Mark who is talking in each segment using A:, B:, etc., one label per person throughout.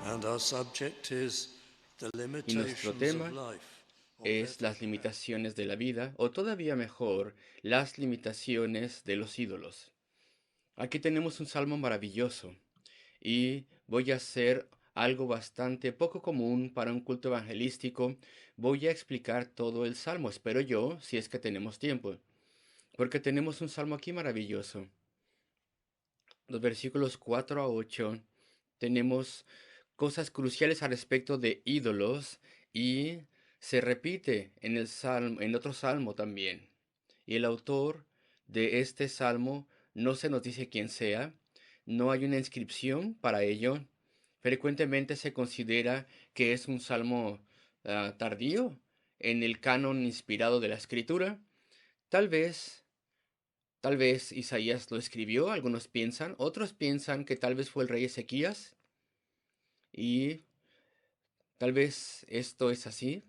A: And our subject is the
B: Y nuestro
A: limitations of
B: tema
A: life, or
B: es
A: better,
B: las limitaciones de la vida, o todavía mejor, las limitaciones de los ídolos. Aquí tenemos un salmo maravilloso y voy a hacer algo bastante poco común para un culto evangelístico. Voy a explicar todo el salmo, espero yo, si es que tenemos tiempo, porque tenemos un salmo aquí maravilloso. Los versículos 4 a 8 tenemos cosas cruciales al respecto de ídolos y se repite en el salmo, en otro salmo también. Y el autor de este salmo no se nos dice quién sea, no hay una inscripción para ello. Frecuentemente se considera que es un salmo tardío en el canon inspirado de la escritura. Tal vez Tal vez Isaías lo escribió, algunos piensan, otros piensan que tal vez fue el rey Ezequías y tal vez esto es así.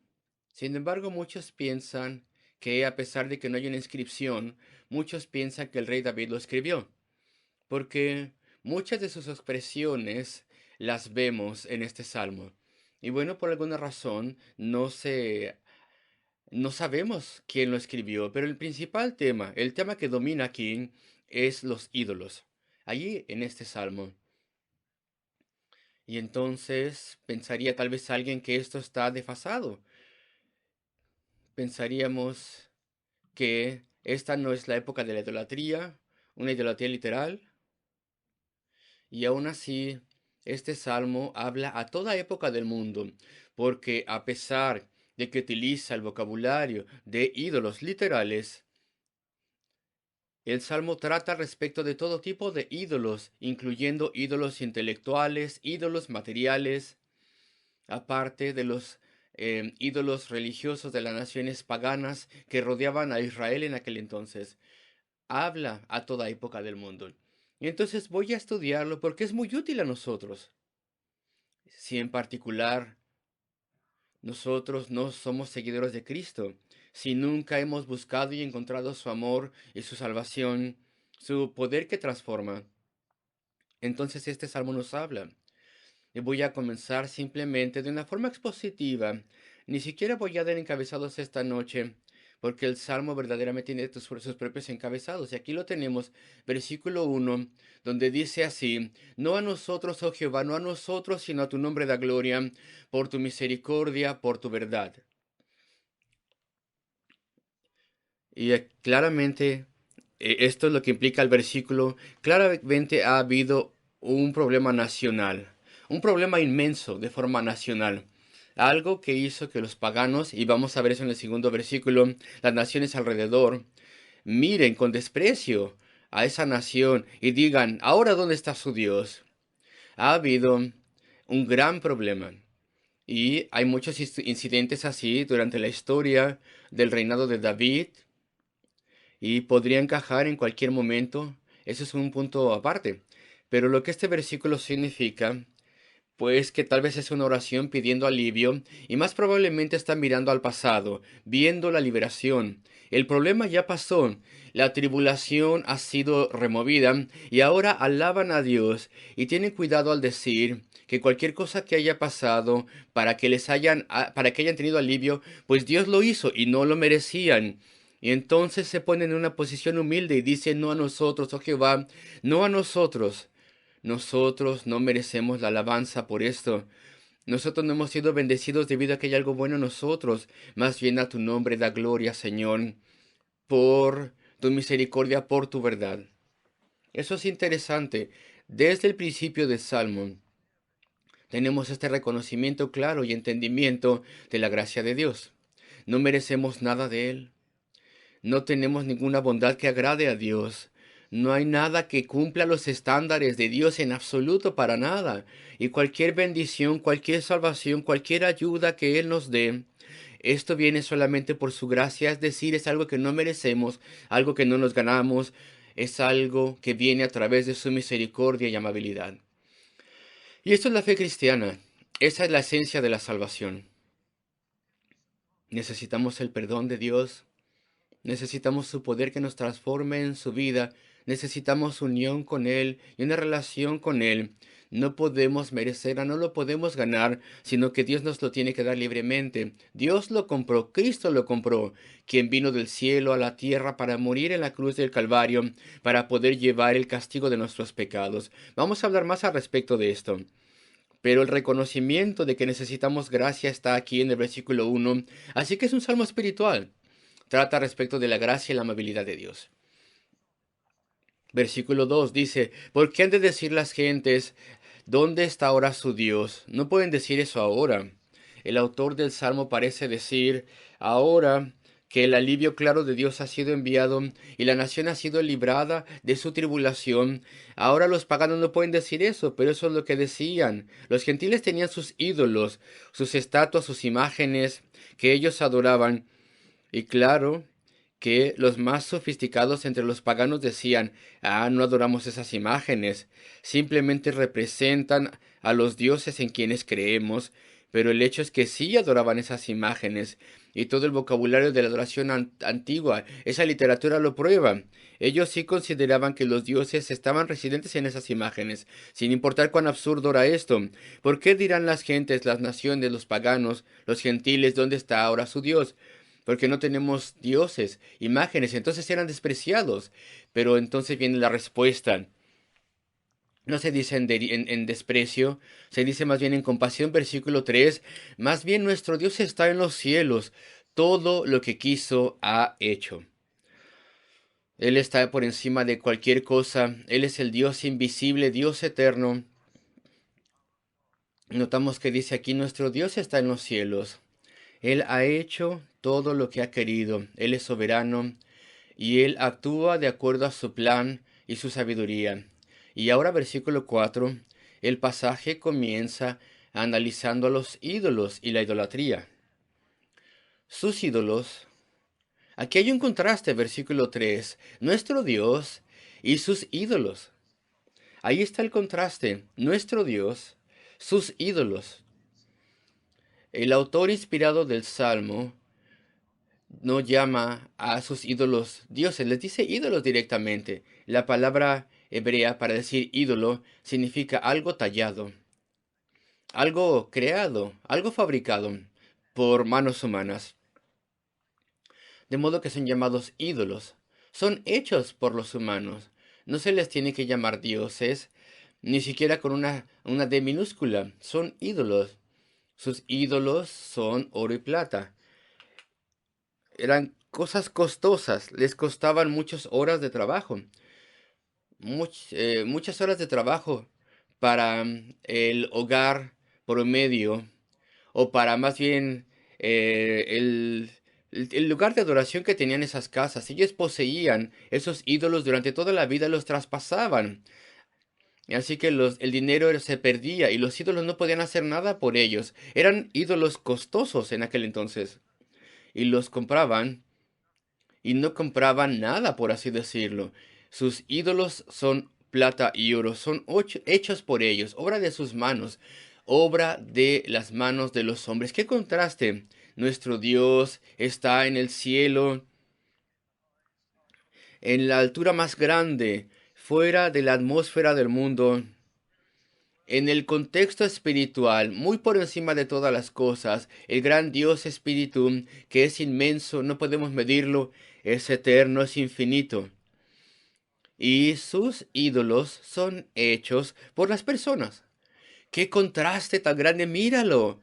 B: Sin embargo, muchos piensan que a pesar de que no hay una inscripción, muchos piensan que el rey David lo escribió, porque muchas de sus expresiones las vemos en este salmo. Y bueno, por alguna razón no sabemos quién lo escribió, pero el principal tema, el tema que domina aquí es los ídolos. Allí en este salmo. Y entonces pensaría tal vez alguien que esto está desfasado. Pensaríamos que esta no es la época de la idolatría, una idolatría literal. Y aún así, este salmo habla a toda época del mundo, porque a pesar de que utiliza el vocabulario de ídolos literales, el Salmo trata respecto de todo tipo de ídolos, incluyendo ídolos intelectuales, ídolos materiales, aparte de los ídolos religiosos de las naciones paganas que rodeaban a Israel en aquel entonces. Habla a toda época del mundo. Y entonces voy a estudiarlo porque es muy útil a nosotros. Si en particular nosotros no somos seguidores de Cristo, si nunca hemos buscado y encontrado su amor y su salvación, su poder que transforma. Entonces este salmo nos habla. Y voy a comenzar simplemente de una forma expositiva. Ni siquiera voy a dar encabezados esta noche, porque el salmo verdaderamente tiene sus propios encabezados. Y aquí lo tenemos, versículo 1, donde dice así: No a nosotros, oh Jehová, no a nosotros, sino a tu nombre da gloria, por tu misericordia, por tu verdad. Y claramente, esto es lo que implica el versículo. Claramente ha habido un problema nacional, un problema inmenso de forma nacional. Algo que hizo que los paganos, y vamos a ver eso en el segundo versículo, las naciones alrededor, miren con desprecio a esa nación y digan, ¿ahora dónde está su Dios? Ha habido un gran problema. Y hay muchos incidentes así durante la historia del reinado de David, y podría encajar en cualquier momento. Eso es un punto aparte. Pero lo que este versículo significa, pues que tal vez es una oración pidiendo alivio y más probablemente está mirando al pasado, viendo la liberación. El problema ya pasó, la tribulación ha sido removida y ahora alaban a Dios y tienen cuidado al decir que cualquier cosa que haya pasado para que hayan tenido alivio, pues Dios lo hizo y no lo merecían. Y entonces se ponen en una posición humilde y dicen, no a nosotros, oh Jehová, no a nosotros. Nosotros no merecemos la alabanza por esto. Nosotros no hemos sido bendecidos debido a que hay algo bueno en nosotros. Más bien a tu nombre da gloria, Señor, por tu misericordia, por tu verdad. Eso es interesante. Desde el principio del Salmo tenemos este reconocimiento claro y entendimiento de la gracia de Dios. No merecemos nada de Él. No tenemos ninguna bondad que agrade a Dios. No hay nada que cumpla los estándares de Dios en absoluto para nada. Y cualquier bendición, cualquier salvación, cualquier ayuda que Él nos dé, esto viene solamente por su gracia, es decir, es algo que no merecemos, algo que no nos ganamos, es algo que viene a través de su misericordia y amabilidad. Y esto es la fe cristiana. Esa es la esencia de la salvación. Necesitamos el perdón de Dios. Necesitamos su poder que nos transforme en su vida Necesitamos unión con Él y una relación con Él. No podemos merecerla, no lo podemos ganar, sino que Dios nos lo tiene que dar libremente. Dios lo compró, Cristo lo compró, quien vino del cielo a la tierra para morir en la cruz del Calvario, para poder llevar el castigo de nuestros pecados. Vamos a hablar más al respecto de esto. Pero el reconocimiento de que necesitamos gracia está aquí en el versículo 1, así que es un salmo espiritual. Trata respecto de la gracia y la amabilidad de Dios. Versículo 2 dice, ¿por qué han de decir las gentes, ¿dónde está ahora su Dios? No pueden decir eso ahora. El autor del Salmo parece decir, ahora que el alivio claro de Dios ha sido enviado y la nación ha sido librada de su tribulación, ahora los paganos no pueden decir eso, pero eso es lo que decían. Los gentiles tenían sus ídolos, sus estatuas, sus imágenes que ellos adoraban. Y claro, que los más sofisticados entre los paganos decían, no adoramos esas imágenes, simplemente representan a los dioses en quienes creemos, pero el hecho es que sí adoraban esas imágenes, y todo el vocabulario de la adoración antigua, esa literatura lo prueba. Ellos sí consideraban que los dioses estaban residentes en esas imágenes, sin importar cuán absurdo era esto. ¿Por qué dirán las gentes, las naciones, los paganos, los gentiles, dónde está ahora su Dios? Porque no tenemos dioses, imágenes, entonces eran despreciados. Pero entonces viene la respuesta. No se dice en desprecio, se dice más bien en compasión, versículo 3. Más bien nuestro Dios está en los cielos, todo lo que quiso ha hecho. Él está por encima de cualquier cosa, Él es el Dios invisible, Dios eterno. Notamos que dice aquí, nuestro Dios está en los cielos. Él ha hecho todo lo que ha querido, Él es soberano y Él actúa de acuerdo a su plan y su sabiduría. Y ahora versículo 4, el pasaje comienza analizando a los ídolos y la idolatría. Sus ídolos. Aquí hay un contraste, versículo 3, nuestro Dios y sus ídolos. Ahí está el contraste, nuestro Dios, sus ídolos. El autor inspirado del Salmo no llama a sus ídolos dioses, les dice ídolos directamente. La palabra hebrea para decir ídolo significa algo tallado, algo creado, algo fabricado por manos humanas. De modo que son llamados ídolos. Son hechos por los humanos. No se les tiene que llamar dioses, ni siquiera con una D minúscula. Son ídolos. Sus ídolos son oro y plata. Eran cosas costosas, les costaban muchas horas de trabajo, muchas horas de trabajo para el hogar promedio, o para más bien el lugar de adoración que tenían esas casas. Ellos poseían esos ídolos durante toda la vida, los traspasaban. Así que el dinero se perdía y los ídolos no podían hacer nada por ellos. Eran ídolos costosos en aquel entonces. Y los compraban y no compraban nada, por así decirlo. Sus ídolos son plata y oro, son hechos por ellos, obra de sus manos, obra de las manos de los hombres. ¡Qué contraste! Nuestro Dios está en el cielo, en la altura más grande, fuera de la atmósfera del mundo. En el contexto espiritual, muy por encima de todas las cosas, el gran Dios Espíritu, que es inmenso, no podemos medirlo, es eterno, es infinito. Y sus ídolos son hechos por las personas. ¡Qué contraste tan grande! Míralo.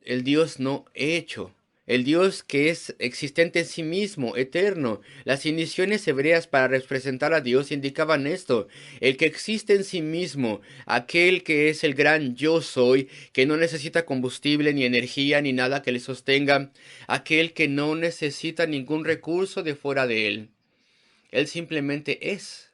B: El Dios no hecho. El Dios que es existente en sí mismo, eterno. Las iniciales hebreas para representar a Dios indicaban esto: el que existe en sí mismo, aquel que es el gran yo soy, que no necesita combustible, ni energía, ni nada que le sostenga, aquel que no necesita ningún recurso de fuera de él. Él simplemente es.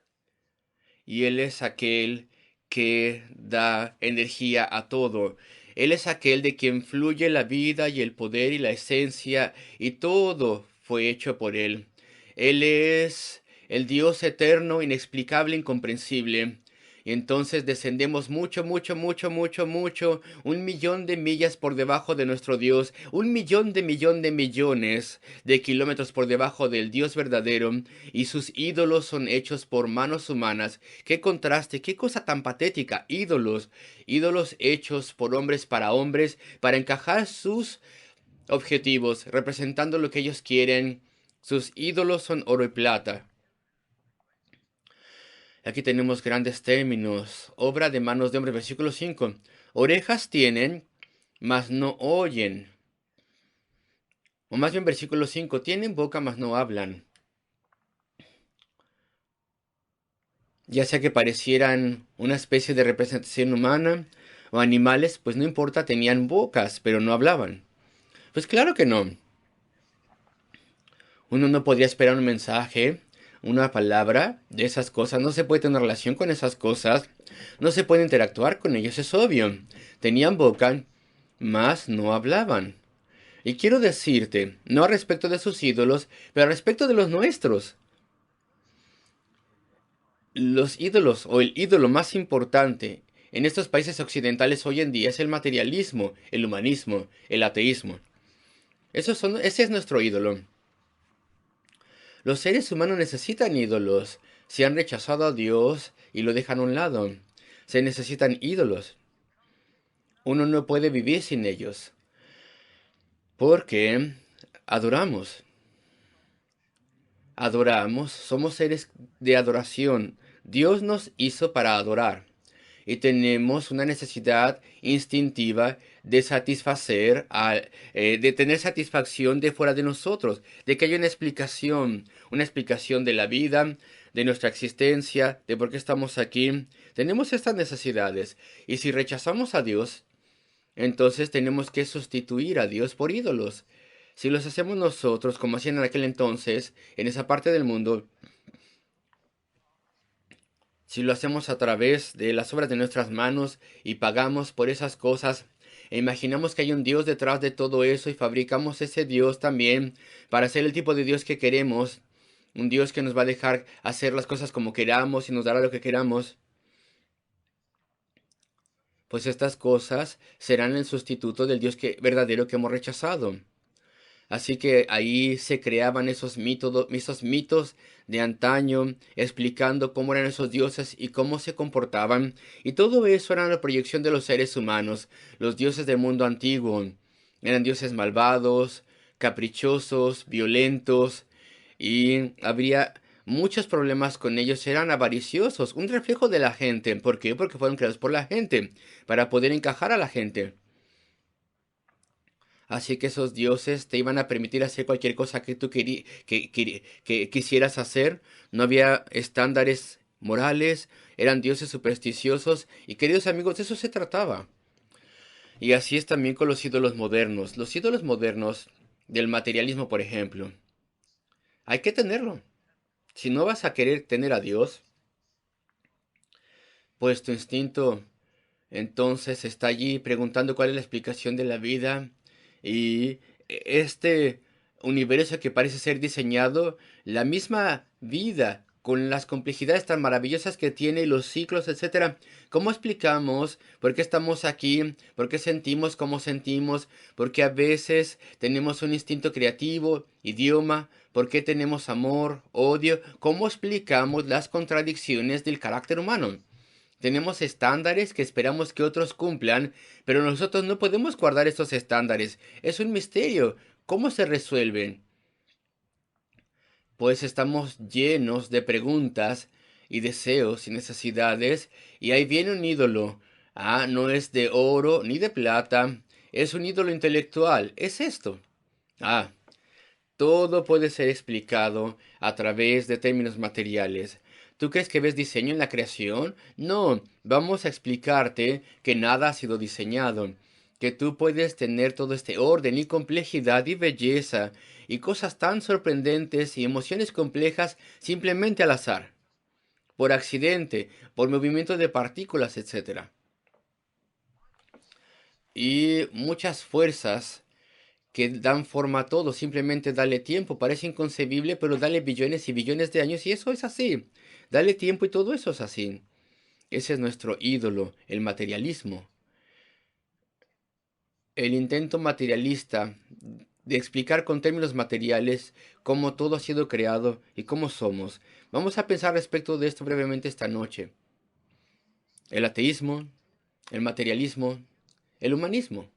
B: Y Él es aquel que da energía a todo. Él es aquel de quien fluye la vida y el poder y la esencia, y todo fue hecho por Él. Él es el Dios eterno, inexplicable, incomprensible. Y entonces descendemos mucho, mucho, mucho, mucho, mucho, 1 millón de millas por debajo de nuestro Dios, 1 millón de kilómetros por debajo del Dios verdadero, y sus ídolos son hechos por manos humanas. Qué contraste, qué cosa tan patética, ídolos, ídolos hechos por hombres para encajar sus objetivos, representando lo que ellos quieren. Sus ídolos son oro y plata. Aquí tenemos grandes términos. Obra de manos de hombres, versículo 5. Orejas tienen, mas no oyen. O más bien versículo 5. Tienen boca, mas no hablan. Ya sea que parecieran una especie de representación humana o animales, pues no importa, tenían bocas, pero no hablaban. Pues claro que no. Uno no podría esperar un mensaje, una palabra de esas cosas. No se puede tener relación con esas cosas. No se puede interactuar con ellos, es obvio. Tenían boca, mas no hablaban. Y quiero decirte, no respecto de sus ídolos, pero respecto de los nuestros. Los ídolos o el ídolo más importante en estos países occidentales hoy en día es el materialismo, el humanismo, el ateísmo. Ese es nuestro ídolo. Los seres humanos necesitan ídolos. Se han rechazado a Dios y lo dejan a un lado. Se necesitan ídolos. Uno no puede vivir sin ellos. Porque adoramos. Adoramos. Somos seres de adoración. Dios nos hizo para adorar. Y tenemos una necesidad instintiva de satisfacer, de tener satisfacción de fuera de nosotros, de que haya una explicación de la vida, de nuestra existencia, de por qué estamos aquí. Tenemos estas necesidades y si rechazamos a Dios, entonces tenemos que sustituir a Dios por ídolos. Si los hacemos nosotros, como hacían en aquel entonces, en esa parte del mundo, si lo hacemos a través de las obras de nuestras manos y pagamos por esas cosas, e imaginamos que hay un Dios detrás de todo eso y fabricamos ese Dios también para ser el tipo de Dios que queremos, un Dios que nos va a dejar hacer las cosas como queramos y nos dará lo que queramos, pues estas cosas serán el sustituto del Dios verdadero que hemos rechazado. Así que ahí se creaban esos mitos de antaño, explicando cómo eran esos dioses y cómo se comportaban. Y todo eso era la proyección de los seres humanos, los dioses del mundo antiguo. Eran dioses malvados, caprichosos, violentos, y habría muchos problemas con ellos. Eran avariciosos, un reflejo de la gente. ¿Por qué? Porque fueron creados por la gente, para poder encajar a la gente. Así que esos dioses te iban a permitir hacer cualquier cosa que tú que quisieras hacer. No había estándares morales, eran dioses supersticiosos. Y queridos amigos, de eso se trataba. Y así es también con los ídolos modernos. Los ídolos modernos del materialismo, por ejemplo. Hay que tenerlo. Si no vas a querer tener a Dios, pues tu instinto entonces está allí preguntando cuál es la explicación de la vida y este universo que parece ser diseñado, la misma vida con las complejidades tan maravillosas que tiene y los ciclos, etcétera. ¿Cómo explicamos por qué estamos aquí? ¿Por qué sentimos como sentimos? ¿Por qué a veces tenemos un instinto creativo, idioma? ¿Por qué tenemos amor, odio? ¿Cómo explicamos las contradicciones del carácter humano? Tenemos estándares que esperamos que otros cumplan, pero nosotros no podemos guardar estos estándares. Es un misterio. ¿Cómo se resuelven? Pues estamos llenos de preguntas y deseos y necesidades, y ahí viene un ídolo. Ah, no es de oro ni de plata, es un ídolo intelectual. Es esto. Ah, todo puede ser explicado a través de términos materiales. ¿Tú crees que ves diseño en la creación? No, vamos a explicarte que nada ha sido diseñado, que tú puedes tener todo este orden y complejidad y belleza y cosas tan sorprendentes y emociones complejas simplemente al azar, por accidente, por movimiento de partículas, etcétera. Y muchas fuerzas que dan forma a todo, simplemente dale tiempo, parece inconcebible, pero dale billones y billones de años y eso es así. Dale tiempo y todo eso es así. Ese es nuestro ídolo, el materialismo. El intento materialista de explicar con términos materiales cómo todo ha sido creado y cómo somos. Vamos a pensar respecto de esto brevemente esta noche. El ateísmo, el materialismo, el humanismo.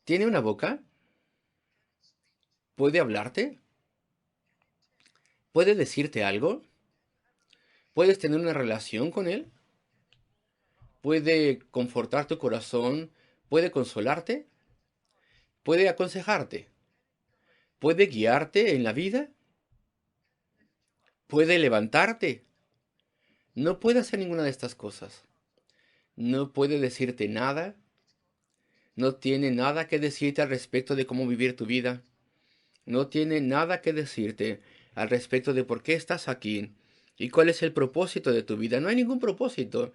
B: ¿Tiene una boca? ¿Puede hablarte? ¿Puede decirte algo? ¿Puedes tener una relación con él? ¿Puede confortar tu corazón? ¿Puede consolarte? ¿Puede aconsejarte? ¿Puede guiarte en la vida? ¿Puede levantarte? No puede hacer ninguna de estas cosas. No puede decirte nada. No tiene nada que decirte al respecto de cómo vivir tu vida. No tiene nada que decirte al respecto de por qué estás aquí y cuál es el propósito de tu vida. No hay ningún propósito.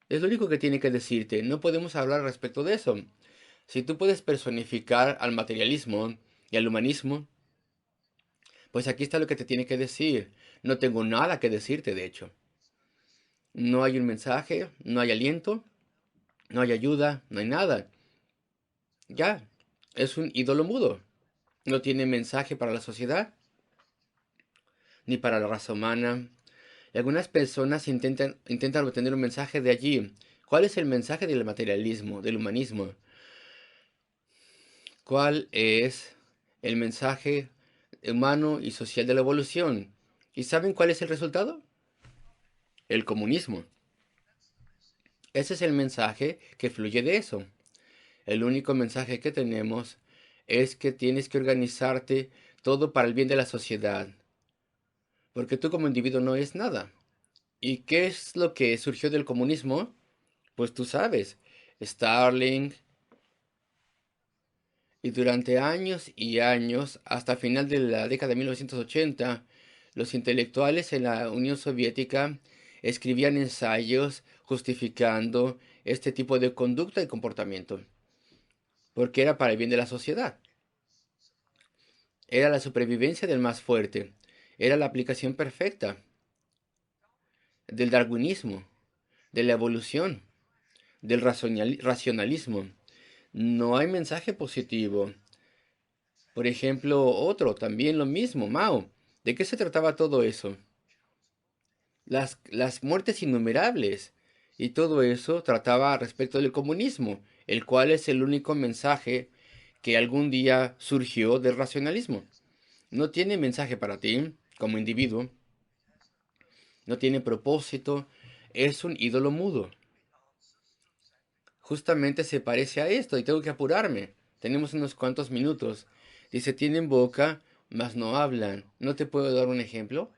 B: Es lo único que tiene que decirte. No podemos hablar respecto de eso. Si tú puedes personificar al materialismo y al humanismo, pues aquí está lo que te tiene que decir. No tengo nada que decirte, de hecho. No hay un mensaje, no hay aliento, no hay ayuda, no hay nada. Ya, es un ídolo mudo. No tiene mensaje para la sociedad, ni para la raza humana. Y algunas personas intentan obtener un mensaje de allí. ¿Cuál es el mensaje del materialismo, del humanismo? ¿Cuál es el mensaje humano y social de la evolución? ¿Y saben cuál es el resultado? El comunismo. Ese es el mensaje que fluye de eso. El único mensaje que tenemos es que tienes que organizarte todo para el bien de la sociedad, porque tú como individuo no es nada. ¿Y qué es lo que surgió del comunismo? Pues tú sabes, Starling, y durante años y años, hasta final de la década de 1980, los intelectuales en la Unión Soviética escribían ensayos justificando este tipo de conducta y comportamiento, porque era para el bien de la sociedad. Era la supervivencia del más fuerte. Era la aplicación perfecta del darwinismo, de la evolución, del racionalismo. No hay mensaje positivo. Por ejemplo, otro, también lo mismo, Mao. ¿De qué se trataba todo eso? Las muertes innumerables. Y todo eso trataba respecto del comunismo, el cual es el único mensaje que algún día surgió del racionalismo. No tiene mensaje para ti, como individuo. No tiene propósito. Es un ídolo mudo. Justamente se parece a esto y tengo que apurarme. Tenemos unos cuantos minutos. Dice, tienen boca, mas no hablan. ¿No te puedo dar un ejemplo?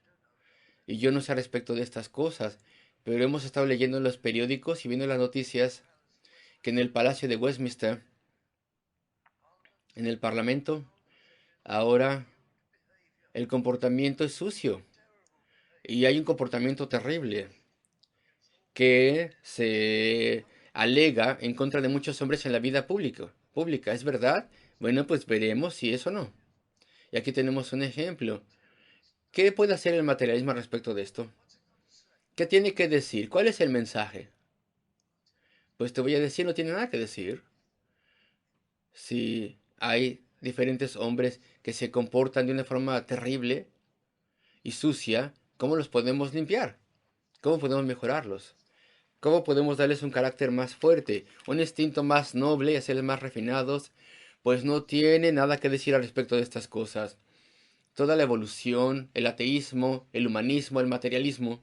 B: Y yo no sé respecto de estas cosas, pero hemos estado leyendo en los periódicos y viendo las noticias que en el Palacio de Westminster, en el Parlamento, ahora el comportamiento es sucio y hay un comportamiento terrible que se alega en contra de muchos hombres en la vida pública. ¿Es verdad? Bueno, pues veremos si es o no. Y aquí tenemos un ejemplo. ¿Qué puede hacer el materialismo respecto de esto? ¿Qué tiene que decir? ¿Cuál es el mensaje? Pues te voy a decir, no tiene nada que decir. Si hay diferentes hombres que se comportan de una forma terrible y sucia, ¿cómo los podemos limpiar? ¿Cómo podemos mejorarlos? ¿Cómo podemos darles un carácter más fuerte, un instinto más noble y hacerles más refinados? Pues no tiene nada que decir al respecto de estas cosas. Toda la evolución, el ateísmo, el humanismo, el materialismo,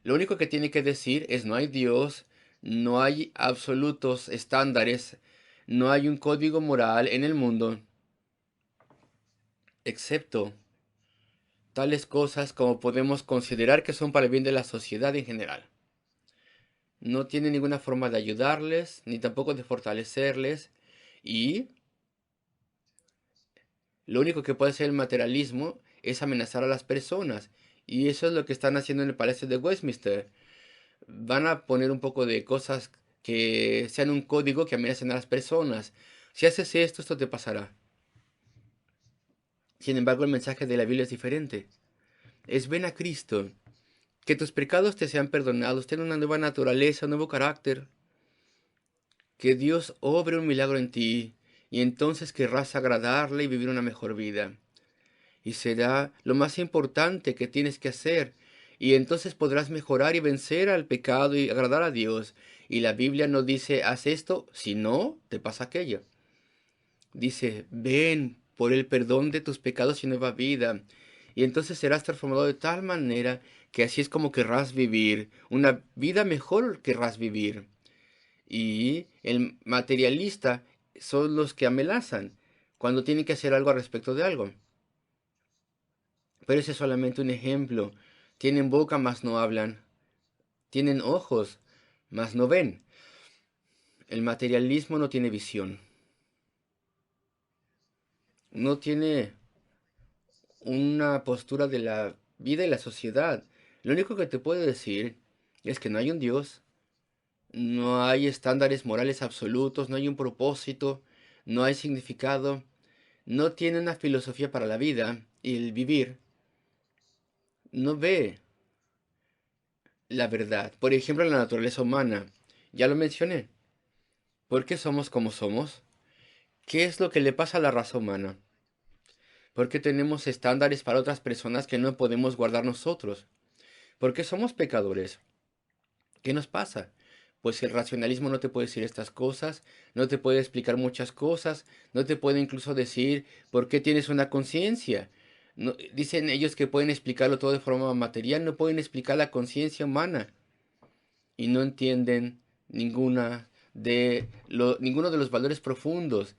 B: lo único que tiene que decir es no hay Dios, no hay absolutos estándares, no hay un código moral en el mundo, excepto tales cosas como podemos considerar que son para el bien de la sociedad en general. No tiene ninguna forma de ayudarles, ni tampoco de fortalecerles, y lo único que puede hacer el materialismo es amenazar a las personas, y eso es lo que están haciendo en el Palacio de Westminster. Van a poner un poco de cosas que sean un código que amenacen a las personas. Si haces esto, esto te pasará. Sin embargo, el mensaje de la Biblia es diferente. Es ven a Cristo. que tus pecados te sean perdonados, ten una nueva naturaleza, un nuevo carácter, que Dios obre un milagro en ti, y entonces querrás agradarle y vivir una mejor vida. Y será lo más importante que tienes que hacer. Y entonces podrás mejorar y vencer al pecado y agradar a Dios. Y la Biblia no dice, haz esto, si no, te pasa aquello. Dice, ven por el perdón de tus pecados y nueva vida. Y entonces serás transformado de tal manera que así es como querrás vivir. Una vida mejor querrás vivir. Y el materialista son los que amenazan cuando tienen que hacer algo al respecto de algo. Pero ese es solamente un ejemplo. Tienen boca, mas no hablan. Tienen ojos, mas no ven. El materialismo no tiene visión. No tiene una postura de la vida y la sociedad. Lo único que te puedo decir es que no hay un Dios, no hay estándares morales absolutos, no hay un propósito, no hay significado, no tiene una filosofía para la vida y el vivir. No ve la verdad. Por ejemplo, la naturaleza humana. Ya lo mencioné. ¿Por qué somos como somos? ¿Qué es lo que le pasa a la raza humana? ¿Por qué tenemos estándares para otras personas que no podemos guardar nosotros? ¿Por qué somos pecadores? ¿Qué nos pasa? Pues el racionalismo no te puede decir estas cosas, no te puede explicar muchas cosas, no te puede incluso decir por qué tienes una conciencia. Dicen ellos que pueden explicarlo todo de forma material, no pueden explicar la conciencia humana y no entienden ninguno de los valores profundos.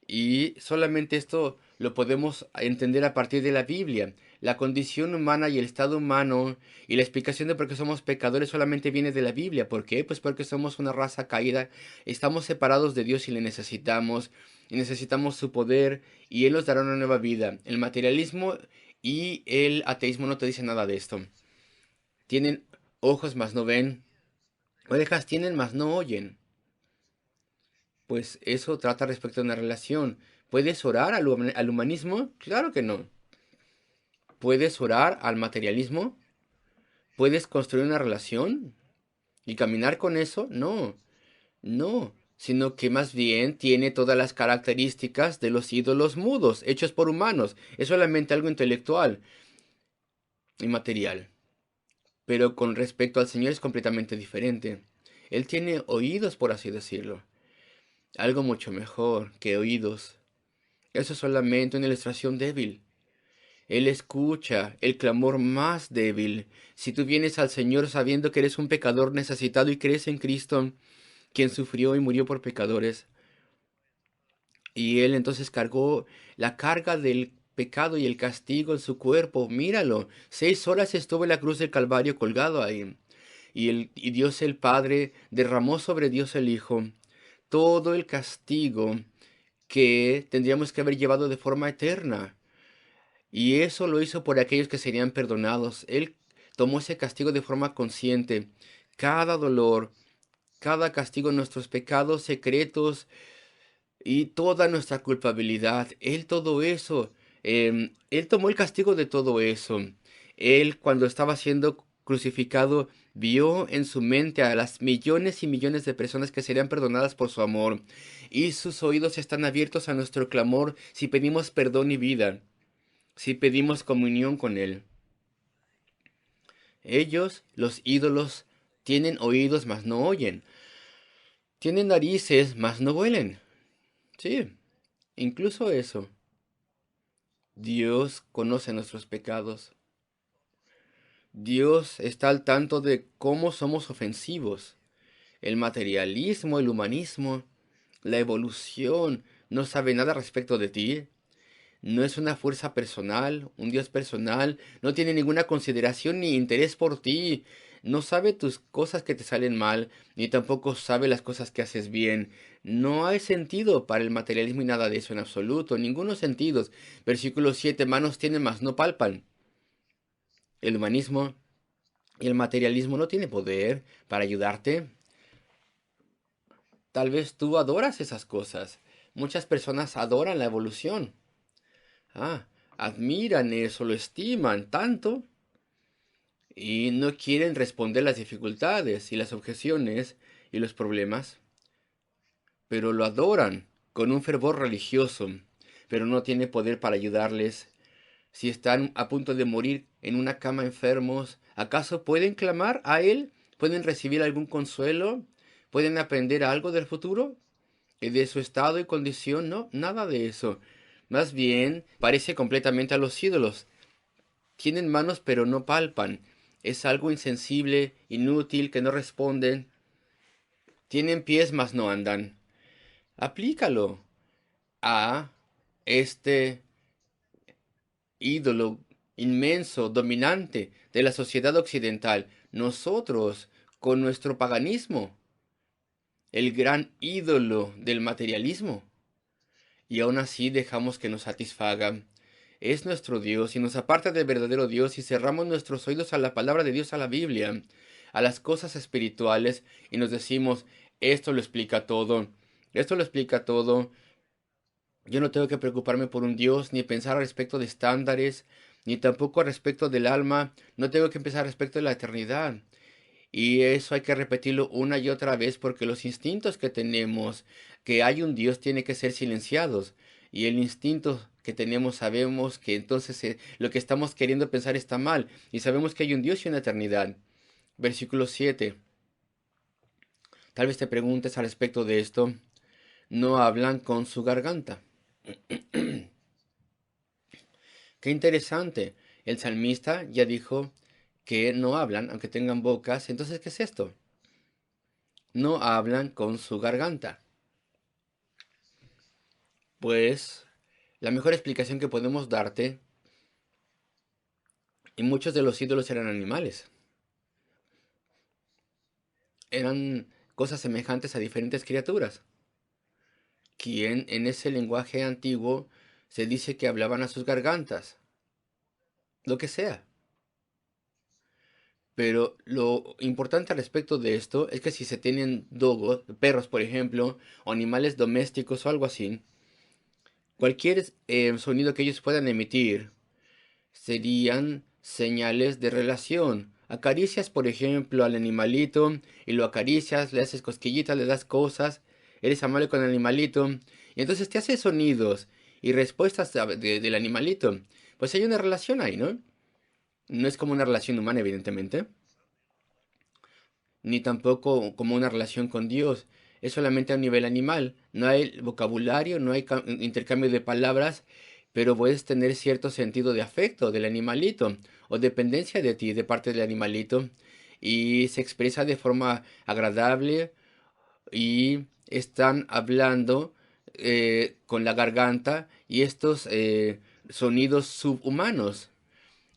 B: Y solamente esto lo podemos entender a partir de la Biblia. La condición humana y el estado humano y la explicación de por qué somos pecadores solamente viene de la Biblia. ¿Por qué? Pues porque somos una raza caída, estamos separados de Dios y le necesitamos, y necesitamos su poder, y Él nos dará una nueva vida. El materialismo y el ateísmo no te dicen nada de esto. Tienen ojos mas no ven, orejas tienen mas no oyen. Pues eso trata respecto a una relación. ¿Puedes orar al humanismo? Claro que no. ¿Puedes orar al materialismo? ¿Puedes construir una relación y caminar con eso? No, no, sino que más bien tiene todas las características de los ídolos mudos, hechos por humanos. Es solamente algo intelectual y material. Pero con respecto al Señor es completamente diferente. Él tiene oídos, por así decirlo. Algo mucho mejor que oídos. Eso es solamente una ilustración débil. Él escucha el clamor más débil. Si tú vienes al Señor sabiendo que eres un pecador necesitado y crees en Cristo, quien sufrió y murió por pecadores, y Él entonces cargó la carga del pecado y el castigo en su cuerpo, míralo, 6 horas estuvo en la cruz del Calvario colgado ahí. Y Dios el Padre derramó sobre Dios el Hijo todo el castigo que tendríamos que haber llevado de forma eterna. Y eso lo hizo por aquellos que serían perdonados. Él tomó ese castigo de forma consciente. Cada dolor, cada castigo, nuestros pecados secretos y toda nuestra culpabilidad. Él todo eso. Él tomó el castigo de todo eso. Él cuando estaba siendo crucificado vio en su mente a las millones y millones de personas que serían perdonadas por su amor. Y sus oídos están abiertos a nuestro clamor si pedimos perdón y vida, si pedimos comunión con Él. Ellos, los ídolos, tienen oídos mas no oyen, tienen narices mas no huelen. Sí, incluso eso. Dios conoce nuestros pecados. Dios está al tanto de cómo somos ofensivos. El materialismo, el humanismo, la evolución no sabe nada respecto de ti. No es una fuerza personal, un Dios personal, no tiene ninguna consideración ni interés por ti, no sabe tus cosas que te salen mal, ni tampoco sabe las cosas que haces bien. No hay sentido para el materialismo y nada de eso en absoluto, ningunos sentidos. Versículo 7: manos tienen, mas no palpan. El humanismo y el materialismo no tienen poder para ayudarte. Tal vez tú adoras esas cosas. Muchas personas adoran la evolución. Ah, admiran eso, lo estiman tanto. y no quieren responder las dificultades y las objeciones y los problemas, pero lo adoran con un fervor religioso, pero no tiene poder para ayudarles. Si están a punto de morir en una cama enfermos, ¿acaso pueden clamar a Él? ¿Pueden recibir algún consuelo? ¿Pueden aprender algo del futuro? ¿Y de su estado y condición? No, nada de eso. Más bien, parece completamente a los ídolos. Tienen manos pero no palpan. Es algo insensible, inútil, que no responden. Tienen pies mas no andan. Aplícalo a este ídolo inmenso, dominante de la sociedad occidental. Nosotros, con nuestro paganismo, el gran ídolo del materialismo. Y aún así dejamos que nos satisfaga. Es nuestro Dios y nos aparta del verdadero Dios y cerramos nuestros oídos a la palabra de Dios, a la Biblia, a las cosas espirituales y nos decimos, esto lo explica todo, esto lo explica todo. Yo no tengo que preocuparme por un Dios, ni pensar al respecto de estándares, ni tampoco al respecto del alma, no tengo que pensar respecto de la eternidad. Y eso hay que repetirlo una y otra vez porque los instintos que tenemos, que hay un Dios, tiene que ser silenciados. Y el instinto que tenemos sabemos que entonces lo que estamos queriendo pensar está mal. Y sabemos que hay un Dios y una eternidad. Versículo 7. Tal vez te preguntes al respecto de esto. No hablan con su garganta. Qué interesante. El salmista ya dijo que no hablan, aunque tengan bocas. Entonces, ¿qué es esto? No hablan con su garganta. Pues la mejor explicación que podemos darte, y muchos de los ídolos eran animales, eran cosas semejantes a diferentes criaturas, quien en ese lenguaje antiguo se dice que hablaban a sus gargantas, lo que sea. Pero lo importante al respecto de esto es que si se tienen dogos, perros por ejemplo, o animales domésticos o algo así, cualquier sonido que ellos puedan emitir serían señales de relación. Acaricias, por ejemplo, al animalito y lo acaricias, le haces cosquillitas, le das cosas, eres amable con el animalito y entonces te hace sonidos y respuestas del animalito. Pues hay una relación ahí, ¿no? No es como una relación humana, evidentemente, ni tampoco como una relación con Dios. Es solamente a un nivel animal. No hay vocabulario, no hay intercambio de palabras, pero puedes tener cierto sentido de afecto del animalito o dependencia de ti de parte del animalito y se expresa de forma agradable y están hablando con la garganta y estos sonidos subhumanos.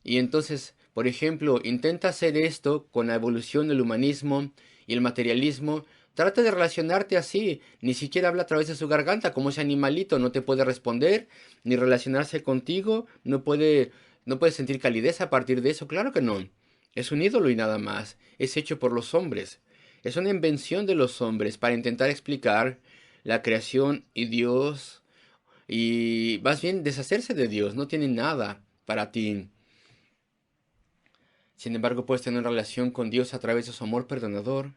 B: Y entonces, por ejemplo, intenta hacer esto con la evolución del humanismo y el materialismo. Trata de relacionarte así. Ni siquiera habla a través de su garganta, como ese animalito. No te puede responder, ni relacionarse contigo. No puede sentir calidez a partir de eso. Claro que no. Es un ídolo y nada más. Es hecho por los hombres. Es una invención de los hombres para intentar explicar la creación y Dios. Y más bien deshacerse de Dios. No tiene nada para ti. Sin embargo, puedes tener una relación con Dios a través de su amor perdonador,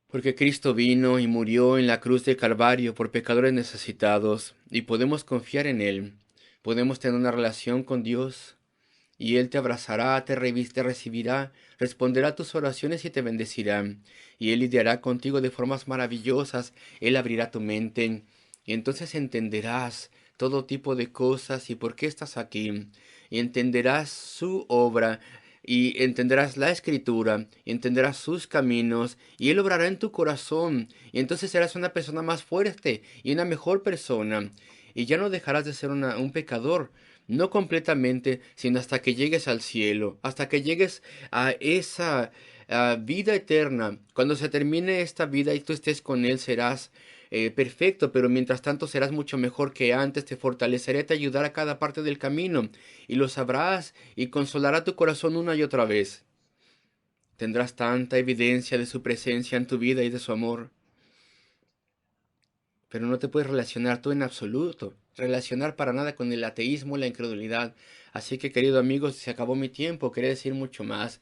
B: porque Cristo vino y murió en la cruz del Calvario por pecadores necesitados, y podemos confiar en Él. Podemos tener una relación con Dios, y Él te abrazará, te recibirá, responderá a tus oraciones y te bendecirá. Y Él lidiará contigo de formas maravillosas. Él abrirá tu mente, y entonces entenderás todo tipo de cosas y por qué estás aquí. Y entenderás su obra, y entenderás la escritura, y entenderás sus caminos, y Él obrará en tu corazón. Y entonces serás una persona más fuerte y una mejor persona. Y ya no dejarás de ser un pecador, no completamente, sino hasta que llegues al cielo, hasta que llegues a esa vida eterna. Cuando se termine esta vida y tú estés con Él, serás perfecto, pero mientras tanto serás mucho mejor que antes, te fortaleceré, te ayudará a cada parte del camino, y lo sabrás y consolará tu corazón una y otra vez. Tendrás tanta evidencia de su presencia en tu vida y de su amor. pero no te puedes relacionar tú en absoluto, relacionar para nada con el ateísmo, la incredulidad. Así que, querido amigo, se acabó mi tiempo, quería decir mucho más,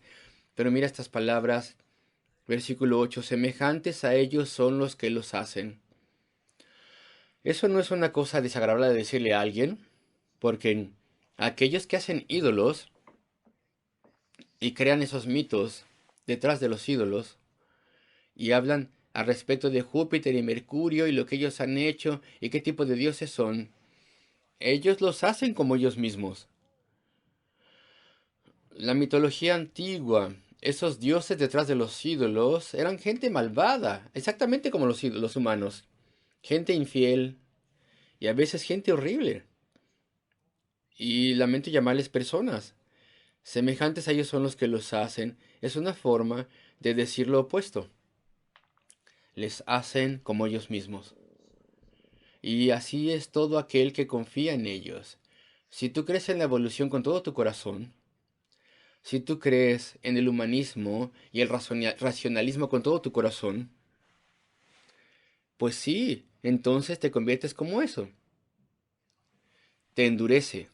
B: pero mira estas palabras, versículo 8, semejantes a ellos son los que los hacen. Eso no es una cosa desagradable de decirle a alguien, porque aquellos que hacen ídolos y crean esos mitos detrás de los ídolos, y hablan al respecto de Júpiter y Mercurio y lo que ellos han hecho y qué tipo de dioses son. Ellos los hacen como ellos mismos. La mitología antigua, esos dioses detrás de los ídolos, eran gente malvada, exactamente como los humanos. Gente infiel y a veces gente horrible. Y lamento llamarles personas. Semejantes a ellos son los que los hacen. Es una forma de decir lo opuesto. Les hacen como ellos mismos. Y así es todo aquel que confía en ellos. Si tú crees en la evolución con todo tu corazón, si tú crees en el humanismo y el racionalismo con todo tu corazón, pues sí, entonces te conviertes como eso. Te endurece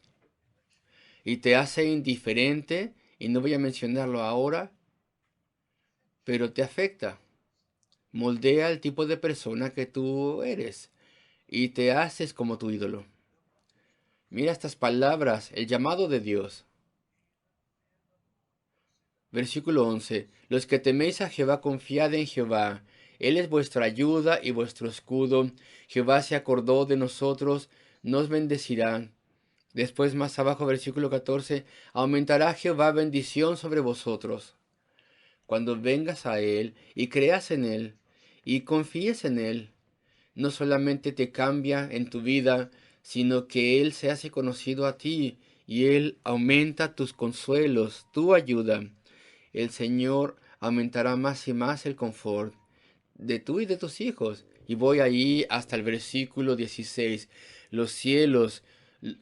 B: y te hace indiferente, y no voy a mencionarlo ahora, pero te afecta. Moldea el tipo de persona que tú eres y te haces como tu ídolo. Mira estas palabras, el llamado de Dios. Versículo 11. Los que teméis a Jehová, confiad en Jehová. Él es vuestra ayuda y vuestro escudo. Jehová se acordó de nosotros, nos bendecirá. Después más abajo, versículo 14. Aumentará Jehová bendición sobre vosotros. Cuando vengas a Él y creas en Él y confíes en Él, no solamente te cambia en tu vida, sino que Él se hace conocido a ti y Él aumenta tus consuelos, tu ayuda. El Señor aumentará más y más el confort de tú y de tus hijos. Y voy ahí hasta el versículo 16. Los cielos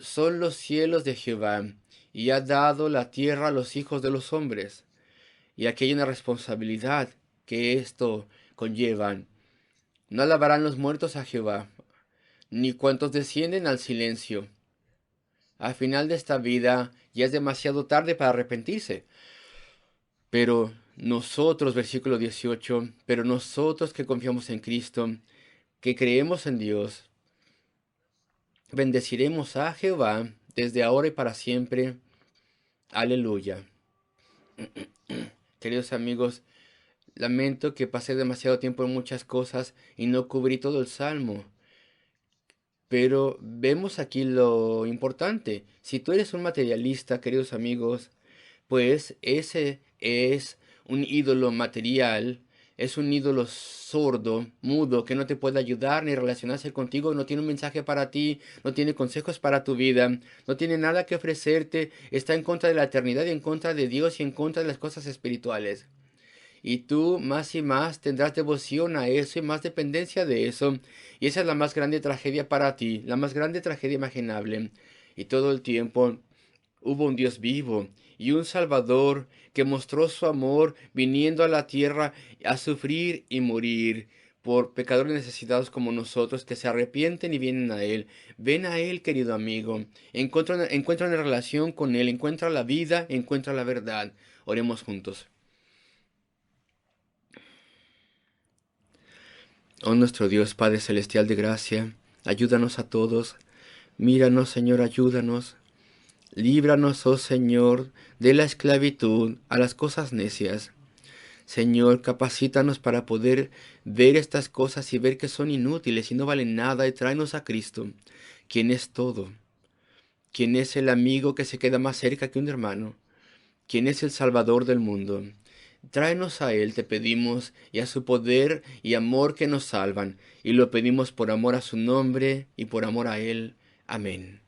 B: son los cielos de Jehová, y ha dado la tierra a los hijos de los hombres. Y aquí hay una responsabilidad que esto conlleva. No alabarán los muertos a Jehová, ni cuantos descienden al silencio. Al final de esta vida ya es demasiado tarde para arrepentirse. Pero nosotros, versículo 18, pero nosotros que confiamos en Cristo, que creemos en Dios, bendeciremos a Jehová desde ahora y para siempre. Aleluya. Queridos amigos, lamento que pasé demasiado tiempo en muchas cosas y no cubrí todo el salmo. Pero vemos aquí lo importante. Si tú eres un materialista, queridos amigos, pues ese es un ídolo material, es un ídolo sordo, mudo, que no te puede ayudar ni relacionarse contigo, no tiene un mensaje para ti, no tiene consejos para tu vida, no tiene nada que ofrecerte, está en contra de la eternidad y en contra de Dios y en contra de las cosas espirituales. Y tú más y más tendrás devoción a eso y más dependencia de eso. Y esa es la más grande tragedia para ti, la más grande tragedia imaginable. Y todo el tiempo hubo un Dios vivo y un Salvador que mostró su amor viniendo a la tierra a sufrir y morir por pecadores necesitados como nosotros que se arrepienten y vienen a Él. Ven a Él, querido amigo. Encuentra una relación con Él, encuentra la vida, encuentra la verdad. Oremos juntos. Oh nuestro Dios, Padre Celestial de gracia, ayúdanos a todos. Míranos, Señor, ayúdanos. Líbranos, oh Señor, de la esclavitud a las cosas necias. Señor, capacítanos para poder ver estas cosas y ver que son inútiles y no valen nada, y tráenos a Cristo, quien es todo, quien es el amigo que se queda más cerca que un hermano, quien es el Salvador del mundo. Tráenos a Él, te pedimos, y a su poder y amor que nos salvan, y lo pedimos por amor a su nombre y por amor a Él. Amén.